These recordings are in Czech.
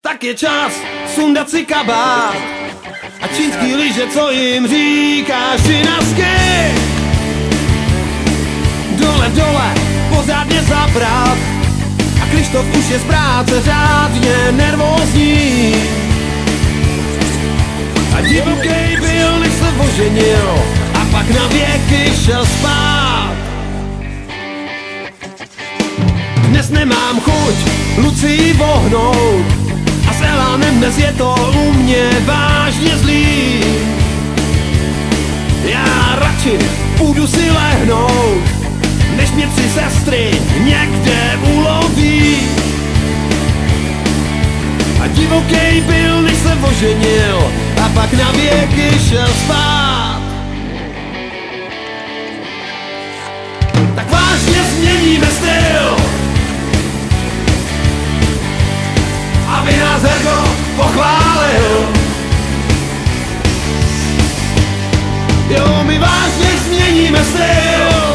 Tak je čas sundat si kabát a čínský lyže, co jim říkáš, si na ski. Dole, dole, pořádně zabrat. A Krištof už je z práce řádně nervózní. A divokej byl, než se oženil, a pak na věky šel spát. Dnes nemám chuť Lucii vohnout a s Elánem dnes je to u mě vážně zlý. Já radši půjdu si lehnout, než mě 3 sestry někde uloví. A divokej byl, než se oženil, a pak na věky šel spát. Tak vážně změníme styl, aby nás Hergo pochválil. Jo, my vážně změníme styl,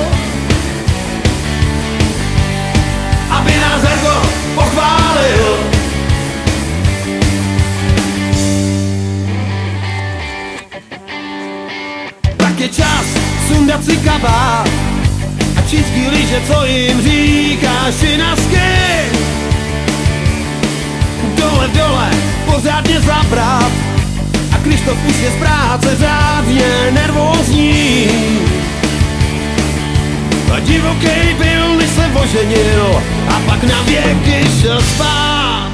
aby nás Hergo pochválil. Tak je čas sundat si kabát a čínský lyže, co jim říkáš, si na ski. Dole, dole, pořádně zabrat. A Krištof už je z práce řádně nervózní. A divokej byl, než se oženil, a pak na věky šel spát.